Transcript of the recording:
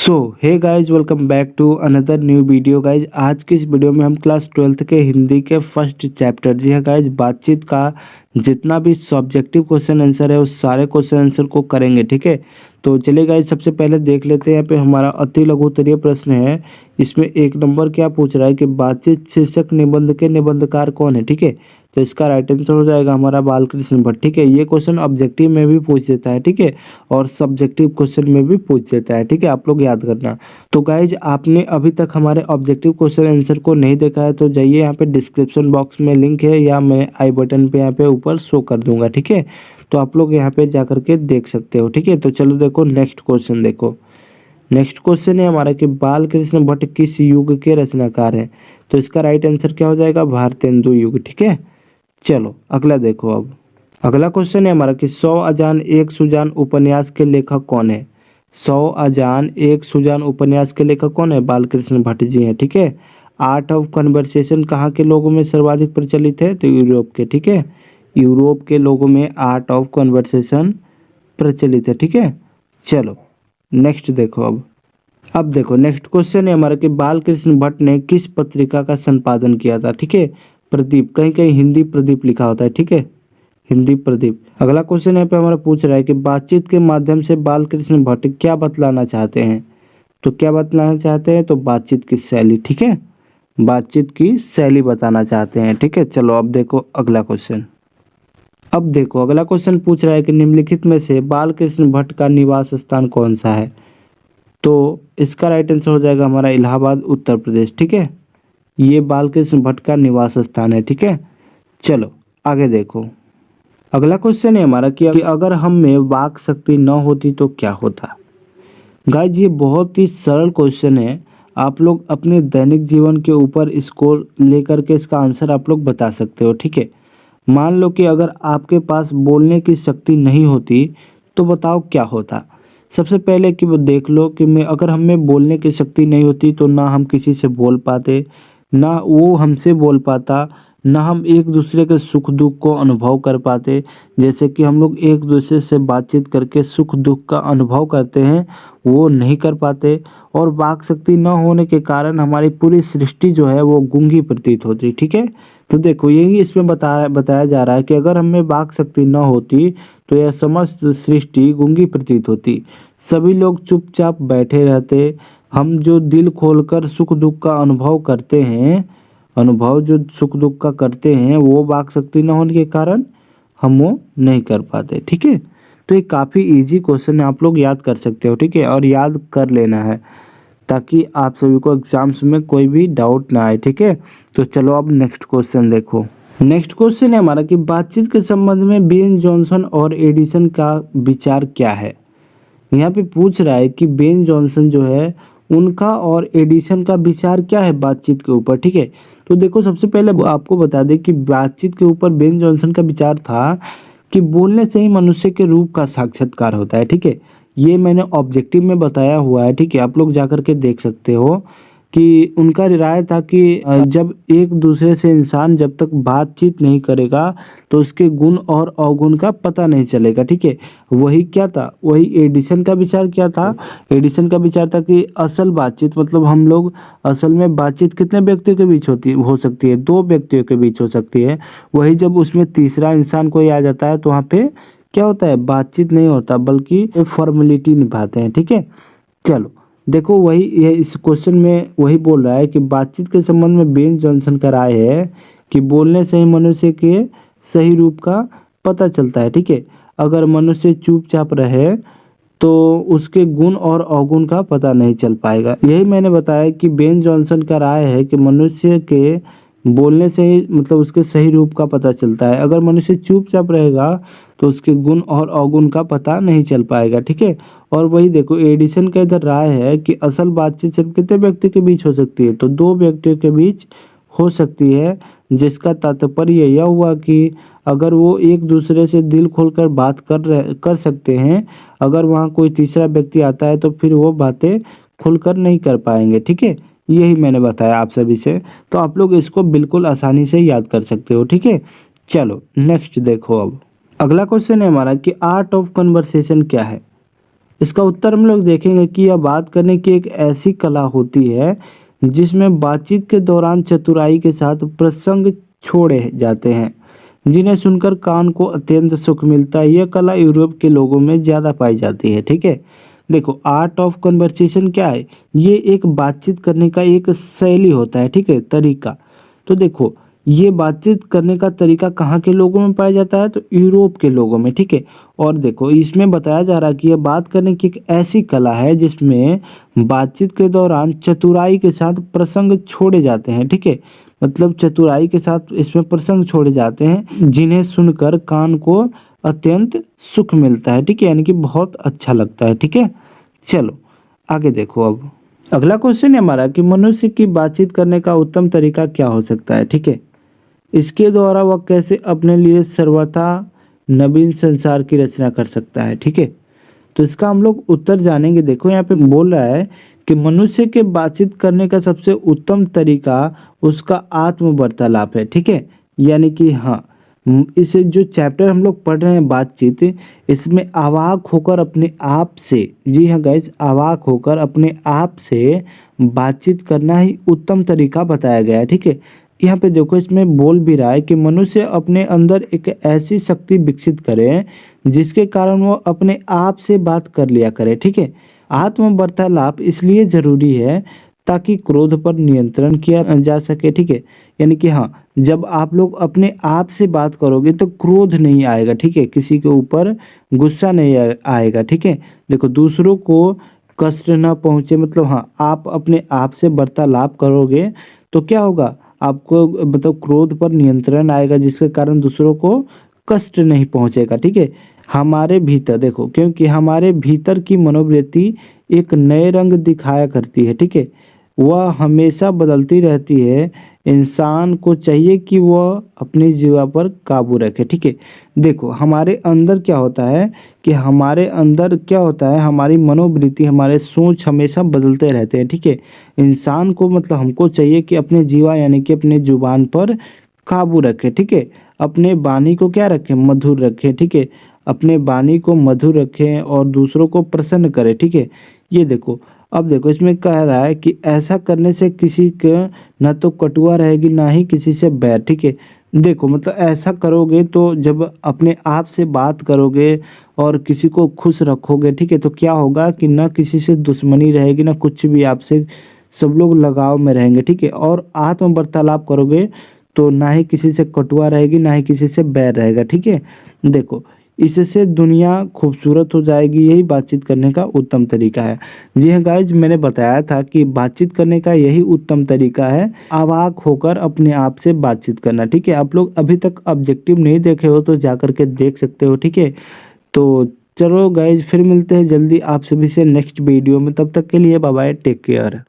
So hey guys, welcome back to another new video guys. आज की इस video में हम क्लास 12th के हिंदी के फर्स्ट चैप्टर, जी है गाइज, बातचीत का जितना भी सब्जेक्टिव क्वेश्चन आंसर है उस सारे क्वेश्चन आंसर को करेंगे। ठीक है, तो चलिए गाइज, सबसे पहले देख लेते हैं। यहाँ पे हमारा अति लघु उत्तरीय प्रश्न है। इसमें एक नंबर क्या पूछ रहा है कि बातचीत शीर्षक निबंध के निबंधकार कौन है। ठीक है, तो इसका राइट आंसर हो जाएगा हमारा बालकृष्ण भट्ट। ठीक है, ये क्वेश्चन ऑब्जेक्टिव में भी पूछ देता है। ठीक है, और सब्जेक्टिव क्वेश्चन में भी पूछ देता है। ठीक है, आप लोग याद करना। तो गाइज, आपने अभी तक हमारे ऑब्जेक्टिव क्वेश्चन आंसर को नहीं देखा है तो जाइए, यहाँ पे डिस्क्रिप्शन बॉक्स में लिंक है या मैं आई बटन पे यहाँ पे ऊपर शो कर दूंगा। ठीक है, तो आप लोग यहाँ पे जा करके देख सकते हो। ठीक है, तो चलो देखो नेक्स्ट क्वेश्चन। देखो नेक्स्ट क्वेश्चन है हमारा कि बालकृष्ण भट्ट किस युग के रचनाकार हैं। तो इसका राइट आंसर क्या हो जाएगा, भारतेंदु युग। ठीक है, चलो अगला देखो। अब अगला क्वेश्चन है हमारा कि 100 अजान एक सुजान उपन्यास के लेखक कौन है। 100 अजान एक सुजान उपन्यास के लेखक कौन है, बालकृष्ण भट्ट जी हैं। ठीक है, आर्ट ऑफ कन्वर्सेशन कहाँ के लोगों में सर्वाधिक प्रचलित है, तो यूरोप के। ठीक है, यूरोप के लोगों में आर्ट ऑफ कन्वर्सेशन प्रचलित है। ठीक है, चलो नेक्स्ट देखो। अब देखो नेक्स्ट क्वेश्चन है हमारा कि बालकृष्ण भट्ट ने किस पत्रिका का संपादन किया था। ठीक है, प्रदीप, कहीं कहीं हिंदी प्रदीप लिखा होता है। ठीक है, हिंदी प्रदीप। अगला क्वेश्चन यहाँ पे हमारा पूछ रहा है कि बातचीत के माध्यम से बालकृष्ण भट्ट क्या बतलाना चाहते हैं। तो क्या बतलाना चाहते हैं, तो बातचीत की शैली। ठीक है, बातचीत की शैली बताना चाहते हैं। ठीक है, चलो अब देखो अगला क्वेश्चन। अब देखो अगला क्वेश्चन पूछ रहा है कि निम्नलिखित में से बालकृष्ण भट्ट का निवास स्थान कौन सा है। तो इसका राइट आंसर हो जाएगा हमारा इलाहाबाद, उत्तर प्रदेश। ठीक है, ये बालकृष्ण भट्ट का निवास स्थान है। ठीक है, चलो आगे देखो। अगला क्वेश्चन है हमारा कि अगर हम में वाक शक्ति न होती तो क्या होता। गाइज, ये बहुत ही सरल क्वेश्चन है। आप लोग अपने दैनिक जीवन के ऊपर इसको लेकर के इसका आंसर आप लोग बता सकते हो। ठीक है, मान लो कि अगर आपके पास बोलने की शक्ति नहीं होती तो बताओ क्या होता। सबसे पहले कि वो देख लो कि अगर हमें बोलने की शक्ति नहीं होती तो ना हम किसी से बोल पाते, ना वो हमसे बोल पाता, ना हम एक दूसरे के सुख दुख को अनुभव कर पाते। जैसे कि हम लोग एक दूसरे से बातचीत करके सुख दुख का अनुभव करते हैं, वो नहीं कर पाते। और वाक शक्ति न होने के कारण हमारी पूरी सृष्टि जो है वो गूंगी प्रतीत होती। ठीक है, तो देखो यही इसमें बताया जा रहा है कि अगर हमें वाक शक्ति न होती तो यह समस्त सृष्टि गूंगी प्रतीत होती। सभी लोग चुपचाप बैठे रहते। हम जो दिल खोलकर सुख दुख का अनुभव करते हैं, जो सुख दुख का करते हैं, वो वाक शक्ति न होने के कारण हम वो नहीं कर पाते। ठीक है, तो ये काफ़ी इजी क्वेश्चन है, आप लोग याद कर सकते हो। ठीक है, और याद कर लेना है ताकि आप सभी को एग्जाम्स में कोई भी डाउट ना आए। ठीक है, तो चलो अब नेक्स्ट क्वेश्चन देखो। नेक्स्ट क्वेश्चन है हमारा कि बातचीत के संबंध में बेन जॉनसन और एडिसन का विचार क्या है। यहाँ पे पूछ रहा है कि बेन जॉनसन जो है उनका और एडिसन का विचार क्या है बातचीत के ऊपर। ठीक है, तो देखो सबसे पहले आपको बता दें कि बातचीत के ऊपर बेन जॉनसन का विचार था कि बोलने से ही मनुष्य के रूप का साक्षात्कार होता है। ठीक है, ये मैंने ऑब्जेक्टिव में बताया हुआ है। ठीक है, आप लोग जाकर के देख सकते हो कि उनका राय था कि जब एक दूसरे से इंसान जब तक बातचीत नहीं करेगा तो उसके गुण और अवगुण का पता नहीं चलेगा। ठीक है, वही क्या था, वही एडिसन का विचार क्या था। एडिसन का विचार था कि असल बातचीत मतलब हम लोग असल में बातचीत कितने व्यक्तियों के बीच हो सकती है, दो व्यक्तियों के बीच हो सकती है। वही जब उसमें तीसरा इंसान कोई आ जाता है तो वहाँ पे क्या होता है, बातचीत नहीं होता बल्कि फॉर्मेलिटी निभाते हैं। ठीक है, चलो देखो वही ये इस क्वेश्चन में वही बोल रहा है कि बातचीत के संबंध में बेन जॉनसन का राय है कि बोलने से ही मनुष्य के सही रूप का पता चलता है। ठीक है, अगर मनुष्य चुपचाप रहे तो उसके गुण और अवगुण का पता नहीं चल पाएगा। यही मैंने बताया कि बेन जॉनसन का राय है कि मनुष्य के बोलने से ही मतलब उसके सही रूप का पता चलता है। अगर मनुष्य चुपचाप रहेगा तो उसके गुण और अवगुण का पता नहीं चल पाएगा। ठीक है, और वही देखो एडिसन का इधर राय है कि असल बातचीत सिर्फ कितने व्यक्ति के बीच हो सकती है, तो दो व्यक्तियों के बीच हो सकती है। जिसका तात्पर्य यह हुआ कि अगर वो एक दूसरे से दिल खोलकर बात कर सकते हैं, अगर वहाँ कोई तीसरा व्यक्ति आता है तो फिर वो बातें खुलकर नहीं कर पाएंगे। ठीक है, यही मैंने बताया आप सभी से, तो आप लोग इसको बिल्कुल आसानी से याद कर सकते हो। ठीक है, चलो नेक्स्ट देखो। अब अगला क्वेश्चन है हमारा कि आर्ट ऑफ कन्वर्सेशन क्या है। इसका उत्तर हम लोग देखेंगे कि यह बात करने की एक ऐसी कला होती है जिसमें बातचीत के दौरान चतुराई के साथ प्रसंग छोड़े जाते हैं, जिन्हें सुनकर कान को अत्यंत सुख मिलता है। यह कला यूरोप के लोगों में ज़्यादा पाई जाती है। ठीक है, देखो आर्ट ऑफ कन्वर्सेशन क्या है, ये एक बातचीत करने का एक शैली होता है। ठीक है, तरीका। तो देखो ये बातचीत करने का तरीका कहाँ के लोगों में पाया जाता है, तो यूरोप के लोगों में। ठीक है, और देखो इसमें बताया जा रहा है कि यह बात करने की एक ऐसी कला है जिसमें बातचीत के दौरान चतुराई के साथ प्रसंग छोड़े जाते हैं। ठीक है, मतलब चतुराई के साथ इसमें प्रसंग छोड़े जाते हैं जिन्हें सुनकर कान को अत्यंत सुख मिलता है। ठीक है, यानी कि बहुत अच्छा लगता है। ठीक है, चलो आगे देखो। अब अगला क्वेश्चन है हमारा कि मनुष्य की बातचीत करने का उत्तम तरीका क्या हो सकता है। ठीक है, इसके द्वारा वह कैसे अपने लिए सर्वथा नवीन संसार की रचना कर सकता है। ठीक है, तो इसका हम लोग उत्तर जानेंगे। देखो यहाँ पे बोल रहा है कि मनुष्य के बातचीत करने का सबसे उत्तम तरीका उसका आत्म वार्तालाप है। ठीक है, यानी कि हाँ, इस जो चैप्टर हम लोग पढ़ रहे हैं बातचीत, इसमें अवाक होकर अपने आप से, जी हाँ गाइज, अवाक होकर अपने आप से बातचीत करना ही उत्तम तरीका बताया गया है। ठीक है, यहाँ पे देखो इसमें बोल भी रहा है कि मनुष्य अपने अंदर एक ऐसी शक्ति विकसित करे जिसके कारण वो अपने आप से बात कर लिया करे। ठीक है, आत्म वार्तालाप इसलिए जरूरी है ताकि क्रोध पर नियंत्रण किया जा सके। ठीक है, यानी कि हाँ, जब आप लोग अपने आप से बात करोगे तो क्रोध नहीं आएगा। ठीक है, किसी के ऊपर गुस्सा नहीं आएगा। ठीक है, देखो दूसरों को कष्ट ना पहुँचे, मतलब हाँ, आप अपने आप से वार्तालाप करोगे तो क्या होगा, आपको मतलब क्रोध पर नियंत्रण आएगा जिसके कारण दूसरों को कष्ट नहीं पहुंचेगा। ठीक है, हमारे भीतर देखो, क्योंकि हमारे भीतर की मनोवृत्ति एक नए रंग दिखाया करती है। ठीक है, वह हमेशा बदलती रहती है। इंसान को चाहिए कि वह अपनी जीवा पर काबू रखे। ठीक है, देखो हमारे अंदर क्या होता है कि हमारे अंदर क्या होता है, हमारी मनोवृत्ति, हमारे सोच हमेशा बदलते रहते हैं। ठीक है, इंसान को मतलब हमको चाहिए कि अपने जीवा यानी कि अपने जुबान पर काबू रखे। ठीक है, अपने वाणी को क्या रखें, मधुर रखें। ठीक है, अपने वाणी को मधुर रखें और दूसरों को प्रसन्न करें। ठीक है, ये देखो, अब देखो इसमें कह रहा है कि ऐसा करने से किसी का न तो कटुआ रहेगी ना ही किसी से बैर। ठीक है, देखो मतलब ऐसा करोगे तो जब अपने आप से बात करोगे और किसी को खुश रखोगे, ठीक है, तो क्या होगा कि ना किसी से दुश्मनी रहेगी ना कुछ भी, आपसे सब लोग लगाव में रहेंगे। ठीक है, और आत्म वार्तालाप करोगे तो ना ही किसी से कटुआ रहेगी ना ही किसी से बैर रहेगा। ठीक है, देखो इससे दुनिया खूबसूरत हो जाएगी, यही बातचीत करने का उत्तम तरीका है। जी हाँ गाइज, मैंने बताया था कि बातचीत करने का यही उत्तम तरीका है, अवाक होकर अपने आप से बातचीत करना। ठीक है, आप लोग अभी तक ऑब्जेक्टिव नहीं देखे हो तो जा करके देख सकते हो। ठीक है, तो चलो गाइज फिर मिलते हैं जल्दी आप सभी से नेक्स्ट वीडियो में, तब तक के लिए बाय बाय, टेक केयर।